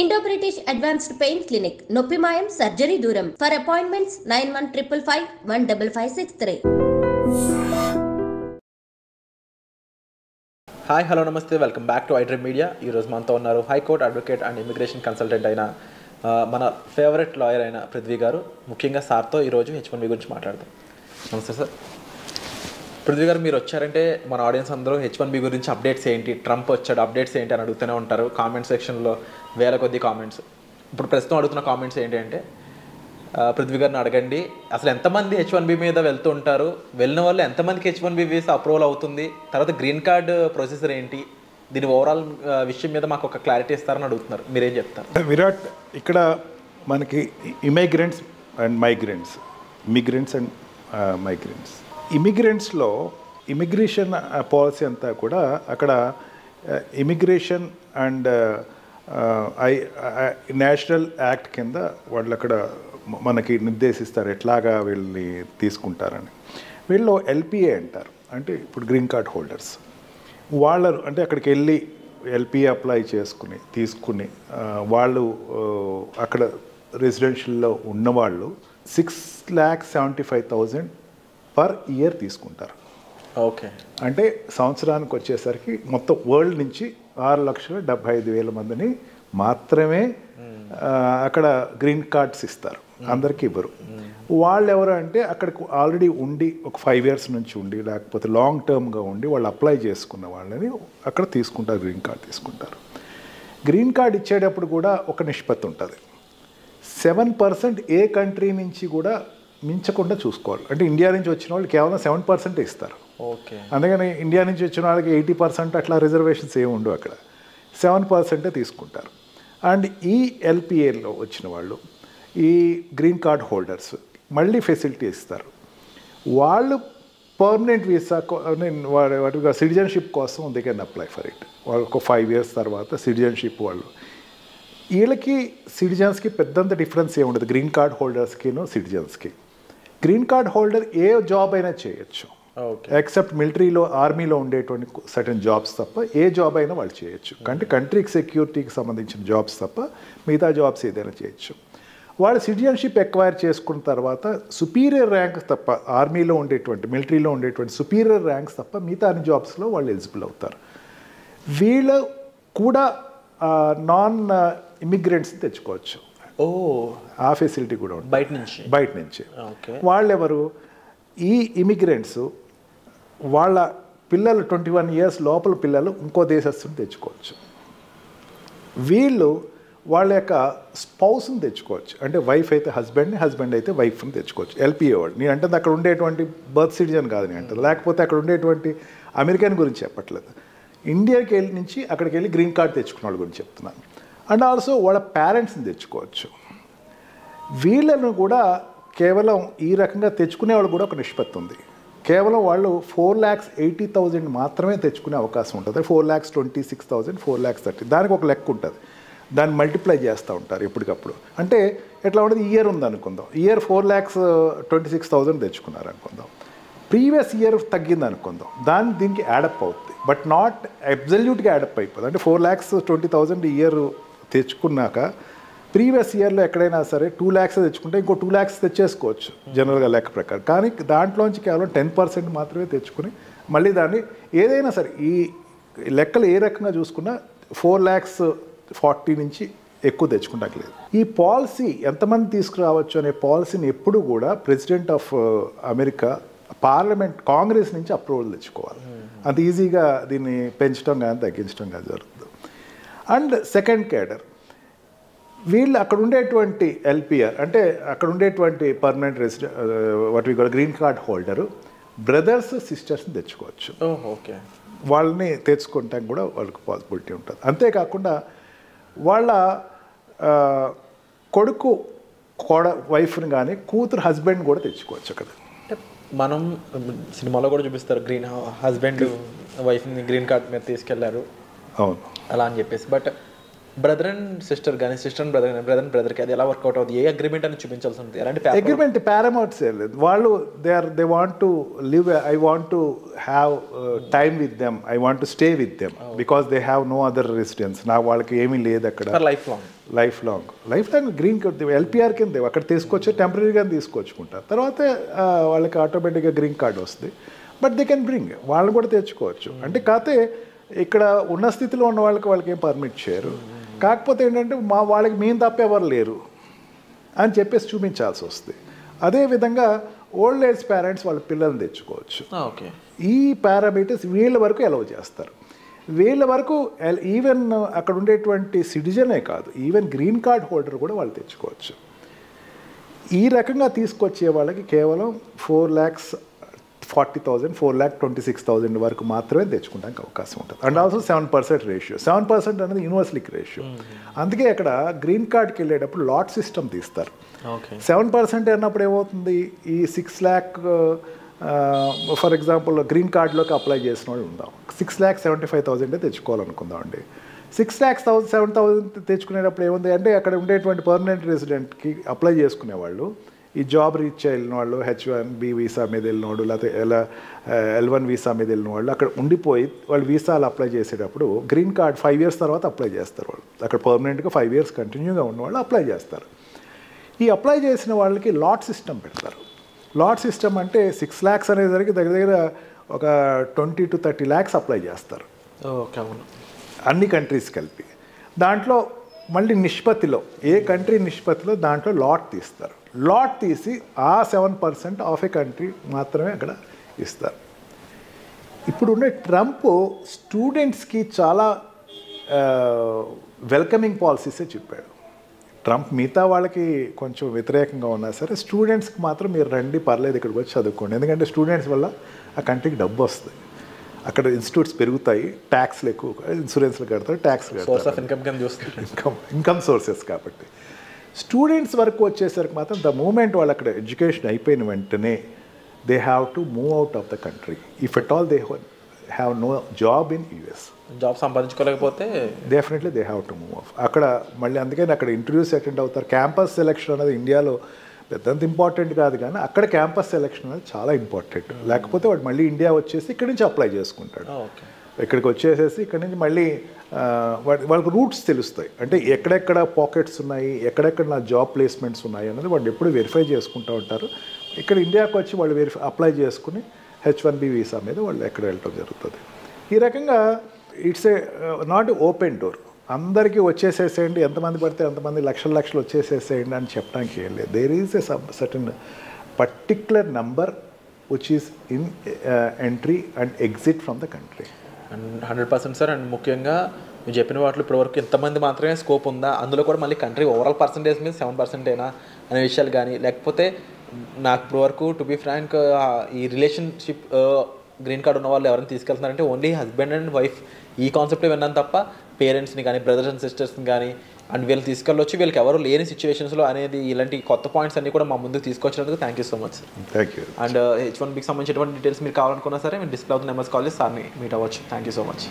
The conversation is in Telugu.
Indo-British Advanced Pain Clinic, Noppimayam Surgery Duram. For appointments 9155515563. Hi hello నమస్తే welcome back to iDream media. ఈరోజు మనతో ఉన్నారు high court advocate and immigration consultant అయిన మన ఫేవరెట్ లాయర్ అయిన పృథ్వీ గారు. ముఖ్యంగా సార్తో ఈరోజు H1B గురించి మాట్లాడదాం. నమస్తే సార్. పృథ్వీ గారు, మీరు వచ్చారంటే మన ఆడియన్స్ అందరూ H1B గురించి అప్డేట్స్ ఏంటి, ట్రంప్ వచ్చాడు అప్డేట్స్ ఏంటి అని అడుగుతూనే ఉంటారు. కామెంట్ సెక్షన్లో వేల కొద్ది కామెంట్స్. ఇప్పుడు ప్రస్తుతం అడుగుతున్న కామెంట్స్ ఏంటి అంటే, పృథ్వీ గారిని అడగండి, అసలు ఎంతమంది H1B మీద వెళ్తూ ఉంటారు, వెళ్ళిన వాళ్ళు ఎంతమందికి H1B వీసా అప్రూవల్ అవుతుంది, తర్వాత గ్రీన్ కార్డ్ ప్రొసెసర్ ఏంటి, దీని ఓవరాల్ విషయం మీద మాకు ఒక క్లారిటీ ఇస్తారని అడుగుతున్నారు. మీరేం చెప్తారు? విరాట్, ఇక్కడ మనకి ఇమిగ్రెంట్స్ అండ్ మైగ్రెంట్స్, ఇమిగ్రెంట్స్లో ఇమిగ్రేషన్ పాలసీ అంతా కూడా అక్కడ ఇమిగ్రేషన్ అండ్ నేషనల్ యాక్ట్ కింద వాళ్ళు అక్కడ మనకి నిర్దేశిస్తారు ఎట్లాగా వీళ్ళని తీసుకుంటారని. వీళ్ళు ఎల్పిఏ అంటారు, అంటే ఇప్పుడు గ్రీన్ కార్డ్ హోల్డర్స్. వాళ్ళు అంటే అక్కడికి వెళ్ళి ఎల్పిఏ అప్లై తీసుకుని వాళ్ళు అక్కడ రెసిడెన్షియల్లో ఉన్నవాళ్ళు 6,75,000 పర్ ఇయర్ తీసుకుంటారు. ఓకే, అంటే సంవత్సరానికి వచ్చేసరికి మొత్తం వరల్డ్ నుంచి 6,75,000 మందిని మాత్రమే అక్కడ గ్రీన్ కార్డ్స్ ఇస్తారు, అందరికీ ఇవ్వరు. వాళ్ళు ఎవరు అంటే అక్కడికి ఆల్రెడీ ఉండి ఒక 5 years నుంచి ఉండి, లేకపోతే లాంగ్ టర్మ్గా ఉండి వాళ్ళు అప్లై చేసుకున్న వాళ్ళని అక్కడ తీసుకుంటారు, గ్రీన్ కార్డ్ తీసుకుంటారు. గ్రీన్ కార్డ్ ఇచ్చేటప్పుడు కూడా ఒక నిష్పత్తి ఉంటుంది. 7% ఏ కంట్రీ నుంచి కూడా మించకుండా చూసుకోవాలి. అంటే ఇండియా నుంచి వచ్చిన వాళ్ళు కేవలం 7% ఇస్తారు. ఓకే, అందుకని ఇండియా నుంచి వచ్చిన వాళ్ళకి 80% అట్లా రిజర్వేషన్స్ ఏమి ఉండవు, అక్కడ 7% తీసుకుంటారు. అండ్ ఈ ఎల్పిఏలో వచ్చిన వాళ్ళు, ఈ గ్రీన్ కార్డ్ హోల్డర్స్ మళ్ళీ ఫెసిలిటీ ఇస్తారు. వాళ్ళు పర్మనెంట్ వీసా వాటిగా సిటిజన్షిప్ కోసం they can apply for it. వాళ్ళు ఒక 5 years తర్వాత సిటిజన్షిప్ వాళ్ళు. వీళ్ళకి సిటిజన్స్కి పెద్దంత డిఫరెన్స్ ఏమి ఉండదు, గ్రీన్ కార్డ్ హోల్డర్స్కిను సిటిజన్స్కి. గ్రీన్ కార్డ్ హోల్డర్ ఏ జాబ్ అయినా చేయొచ్చు, ఎక్సెప్ట్ మిలిటరీలో ఆర్మీలో ఉండేటువంటి సర్టన్ జాబ్స్ తప్ప ఏ జాబ్ అయినా వాళ్ళు చేయొచ్చు. అంటే కంట్రీకి సెక్యూరిటీకి సంబంధించిన జాబ్స్ తప్ప మిగతా జాబ్స్ ఏదైనా చేయొచ్చు. వాళ్ళు సిటిజన్షిప్ ఎక్వైర్ చేసుకున్న తర్వాత సుపీరియర్ ర్యాంక్స్ తప్ప, ఆర్మీలో ఉండేటువంటి మిలిటరీలో ఉండేటువంటి సుపీరియర్ ర్యాంక్స్ తప్ప మిగతా అన్ని జాబ్స్లో వాళ్ళు ఎలిజిబుల్ అవుతారు. వీళ్ళు కూడా నాన్ ఇమిగ్రెంట్స్ని తెచ్చుకోవచ్చు. ఆ ఫెసిలిటీ కూడా ఉంటుంది బయట నుంచి. వాళ్ళెవరు? ఈ ఇమిగ్రెంట్స్ వాళ్ళ పిల్లలు 21 years లోపల పిల్లలు ఇంకో దేశస్తుని తెచ్చుకోవచ్చు. వీళ్ళు వాళ్ళ యొక్క స్పౌస్ని తెచ్చుకోవచ్చు. అంటే వైఫ్ అయితే హస్బెండ్ని, హస్బెండ్ అయితే వైఫ్ని తెచ్చుకోవచ్చు. ఎల్పిఏ వాళ్ళు. నేను అంటే అక్కడ ఉండేటువంటి బర్త్ సిటిజన్ కాదు నేను అంటే, లేకపోతే అక్కడ ఉండేటువంటి అమెరికన్ గురించి చెప్పట్లేదు. ఇండియాకి నుంచి అక్కడికి వెళ్ళి గ్రీన్ కార్డ్ తెచ్చుకున్న వాళ్ళ గురించి చెప్తున్నాను. అండ్ ఆల్సో వాళ్ళ పేరెంట్స్ని తెచ్చుకోవచ్చు. వీళ్ళను కూడా కేవలం ఈ రకంగా తెచ్చుకునే వాళ్ళు కూడా ఒక నిష్పత్తి ఉంది. కేవలం వాళ్ళు 4,80,000 మాత్రమే తెచ్చుకునే అవకాశం ఉంటుంది. 4,26,000, 4,30,000 దానికి ఒక లెక్క ఉంటుంది. దాన్ని మల్టిప్లై చేస్తూ ఉంటారు ఎప్పటికప్పుడు. అంటే ఎట్లా ఉంటుంది, ఇయర్ ఉందనుకుందాం, ఇయర్ 4,26,000 తెచ్చుకున్నారు అనుకుందాం, ప్రీవియస్ ఇయర్ తగ్గింది అనుకుందాం, దీనికి యాడప్ అవుతుంది. బట్ నాట్ అబ్జల్యూట్గా యాడప్ అయిపోతుంది. అంటే 4,20,000 ఇయర్ తెచ్చుకున్నాక ప్రీవియస్ ఇయర్లో ఎక్కడైనా సరే 2 lakhs తెచ్చుకుంటే ఇంకో 2 lakhs తెచ్చేసుకోవచ్చు జనరల్గా లెక్క ప్రకారం. కానీ దాంట్లోంచి కేవలం 10% మాత్రమే తెచ్చుకుని మళ్ళీ దాన్ని ఏదైనా సరే ఈ లెక్కలు ఏ రకంగా చూసుకున్నా 4,40,000 నుంచి ఎక్కువ తెచ్చుకుంటాకలేదు. ఈ పాలసీ ఎంతమంది తీసుకురావచ్చు అనే పాలసీని ఎప్పుడు కూడా president of America parliament Congress నుంచి అప్రూవల్ తెచ్చుకోవాలి. అంత ఈజీగా దీన్ని పెంచడం కానీ తగ్గించడం కానీ జరుగుతుంది. అండ్ సెకండ్ కేడర్ వీళ్ళు అక్కడ ఉండేటువంటి ఎల్పిఆర్ అంటే అక్కడ ఉండేటువంటి permanent resident what we call green card holder brothers సిస్టర్స్ని తెచ్చుకోవచ్చు. ఓకే, వాళ్ళని తెచ్చుకోవటానికి కూడా వాళ్ళకి పాసిబిలిటీ ఉంటుంది. అంతేకాకుండా వాళ్ళ కొడుకు వైఫ్ని కానీ కూతురు హస్బెండ్ కూడా తెచ్చుకోవచ్చు. అక్కడ మనం సినిమాలో కూడా చూపిస్తారు, గ్రీన్ హస్బెండ్ వైఫ్ని గ్రీన్ కార్డ్ మీద తీసుకెళ్లారు, అవును అలా అని చెప్పేసి. బట్ బ్రదర్ అండ్ సిస్టర్ కానీ సిస్టర్ అండ్ బ్రదర్కి అది ఎలా వర్కౌట్ అవుతుంది? ఏ అగ్రిమెంట్ అని చూపించాల్సి ఉంటుంది? అలాంటి అగ్రిమెంట్ పారామౌంట్స్ ఏం లేదు. వాళ్ళు they want to live, I want to have time with them, I want to stay with them because they have no other residence. నా వాళ్ళకి ఏమీ లేదు అక్కడ, life long life long green card LPR కింద అక్కడ తీసుకొచ్చి టెంపరీగా తీసుకొచ్చుకుంటారు. తర్వాత వాళ్ళకి ఆటోమేటిక్గా గ్రీన్ కార్డ్ వస్తుంది. బట్ దే కెన్ బ్రింగ్, వాళ్ళు కూడా తెచ్చుకోవచ్చు. అంటే కాకపోతే ఇక్కడ ఉన్న స్థితిలో ఉన్న వాళ్ళకి ఏం పర్మిట్ చేయరు. కాకపోతే ఏంటంటే వాళ్ళకి మేము తప్ప ఎవరు లేరు అని చెప్పేసి చూపించాల్సి వస్తుంది. అదేవిధంగా ఓల్డ్ ఏజ్ పేరెంట్స్ వాళ్ళ పిల్లల్ని తెచ్చుకోవచ్చు. ఓకే, ఈ పారామీటర్స్ వీళ్ళ వరకు అలౌ చేస్తారు. వీళ్ళ వరకు ఈవెన్ అక్కడ ఉండేటువంటి సిటిజనే కాదు, ఈవెన్ గ్రీన్ కార్డ్ హోల్డర్ కూడా వాళ్ళు తెచ్చుకోవచ్చు. ఈ రకంగా తీసుకొచ్చే వాళ్ళకి కేవలం 4,40,000 4,26,000 వరకు మాత్రమే తెచ్చుకోవడానికి అవకాశం ఉంటుంది. And also 7% ratio. 7% అనేది యూనివర్సలిక్ రేషియో. అందుకే అక్కడ గ్రీన్ కార్డ్కి వెళ్ళేటప్పుడు లాట్ సిస్టమ్ తీస్తారు. 7% అన్నప్పుడు ఏమవుతుంది, ఈ 6 lakh ఫర్ ఎగ్జాంపుల్ గ్రీన్ కార్డులోకి అప్లై చేసిన వాళ్ళు ఉందాం, 6,75,000 తెచ్చుకోవాలనుకుందాం అండి. 6,07,000 తెచ్చుకునేటప్పుడు ఏముంది అంటే అక్కడ ఉండేటువంటి పర్మనెంట్ రెసిడెంట్కి అప్లై చేసుకునేవాళ్ళు, ఈ జాబ్ రీచ్ వెళ్ళిన వాళ్ళు, H1B వీసా మీద వెళ్ళిన వాళ్ళు, లేకపోతే L1 వీసా మీద వెళ్ళిన వాళ్ళు అక్కడ ఉండిపోయి వాళ్ళు వీసాలు అప్లై చేసేటప్పుడు గ్రీన్ కార్డ్ 5 years తర్వాత అప్లై చేస్తారు. వాళ్ళు అక్కడ పర్మనెంట్గా 5 years కంటిన్యూగా ఉన్నవాళ్ళు అప్లై చేస్తారు. ఈ అప్లై చేసిన వాళ్ళకి లాట్ సిస్టమ్ పెడతారు. లాట్ సిస్టమ్ అంటే 6 lakhs అనేసరికి దగ్గర ఒక 20 to 30 lakhs అప్లై చేస్తారు అన్ని కంట్రీస్ కలిపి. దాంట్లో మళ్ళీ నిష్పత్తిలో ఏ కంట్రీ నిష్పత్తిలో దాంట్లో లాట్ తీస్తారు. లాట్ తీసి ఆ 7% ఆఫ్ ఏ కంట్రీ మాత్రమే అక్కడ ఇస్తారు. ఇప్పుడున్న ట్రంప్ స్టూడెంట్స్కి చాలా వెల్కమింగ్ పాలసీసే చెప్పాడు. ట్రంప్ మిగతా వాళ్ళకి కొంచెం వ్యతిరేకంగా ఉన్నా సరే స్టూడెంట్స్కి మాత్రం మీరు రండి, పర్లేదు ఇక్కడికి వచ్చి చదువుకోండి. ఎందుకంటే స్టూడెంట్స్ వల్ల ఆ కంట్రీకి డబ్బు వస్తుంది, అక్కడ ఇన్స్టిట్యూట్స్ పెరుగుతాయి, ట్యాక్స్లు ఎక్కువ, ఇన్సూరెన్స్లు కడతారు, ట్యాక్స్లు కడతారు, ఇన్కమ్ సోర్సెస్. కాబట్టి స్టూడెంట్స్ వరకు వచ్చేసరికి మాత్రం ద మూమెంట్ వాళ్ళు అక్కడ ఎడ్యుకేషన్ అయిపోయిన వెంటనే they have to move out of the country if at all they have no job in US. Job సంపాదించుకోలేకపోతే definitely they have to move off. అక్కడ మళ్ళీ అందుకని అక్కడ ఇంటర్వ్యూస్ అటెండ్ అవుతారు. క్యాంపస్ సెలెక్షన్ అనేది ఇండియాలో పెద్దంత ఇంపార్టెంట్ కాదు, కానీ అక్కడ క్యాంపస్ సెలెక్షన్ అనేది చాలా ఇంపార్టెంట్. లేకపోతే వాడు మళ్ళీ ఇండియా వచ్చేసి ఇక్కడి నుంచి అప్లై చేసుకుంటాడు. ఇక్కడికి వచ్చేసేసి ఇక్కడి నుంచి మళ్ళీ వాళ్ళకి రూట్స్ తెలుస్తాయి, అంటే ఎక్కడెక్కడ పాకెట్స్ ఉన్నాయి, ఎక్కడెక్కడ నా జాబ్ ప్లేస్మెంట్స్ ఉన్నాయి అన్నది వాళ్ళు ఎప్పుడు వెరిఫై చేసుకుంటూ ఉంటారు. ఇక్కడ ఇండియాకి వచ్చి వాళ్ళు అప్లై చేసుకుని H1B వీసా మీద వాళ్ళు ఎక్కడ వెళ్ళటం జరుగుతుంది. ఈ రకంగా it's a not open door, అందరికీ వచ్చేసేసేయండి, ఎంతమంది పడితే అంతమంది లక్షలు వచ్చేసేసేయండి అని చెప్పడానికి ఏం లేదు. There is a certain particular number which is in entry and exit from the country. 100% sir. And ముఖ్యంగా మీరు చెప్పిన వాటిలో ఇప్పటివరకు ఇంతమంది మాత్రమే స్కోప్ ఉందా, అందులో కూడా మళ్ళీ కంట్రీ ఓవరాల్ పర్సంటేజ్ మీద 7%ఏనా అనే విషయాలు కానీ, లేకపోతే నాకు ఇప్పటివరకు టు బీ ఫ్రాంక్ ఈ రిలేషన్షిప్ గ్రీన్ కార్డ్ ఉన్న వాళ్ళు ఎవరైనా తీసుకెళ్తున్నారంటే ఓన్లీ హస్బెండ్ అండ్ వైఫ్ ఈ కాన్సెప్ట్ విన్నాను తప్ప పేరెంట్స్ని కానీ బ్రదర్స్ అండ్ సిస్టర్స్ని కానీ అండ్ వీళ్ళు తీసుకెళ్ళొచ్చి వీళ్ళకి ఎవరు లేని సిచ్యువేషన్స్లో అనేది ఇలాంటి కొత్త పాయింట్స్ అన్ని కూడా మా ముందుకు తీసుకొచ్చినందుకు thank you so much sir. Thank you. And H1Bకి సంబంధించినటువంటి డీటెయిల్స్ మీరు కావాలనుకున్నా సరే మీరు డిస్ప్లే అవుతున్న నెంబర్స్ కాల్ చేసి సార్ని మీట్ అవ్వచ్చు. Thank you so much.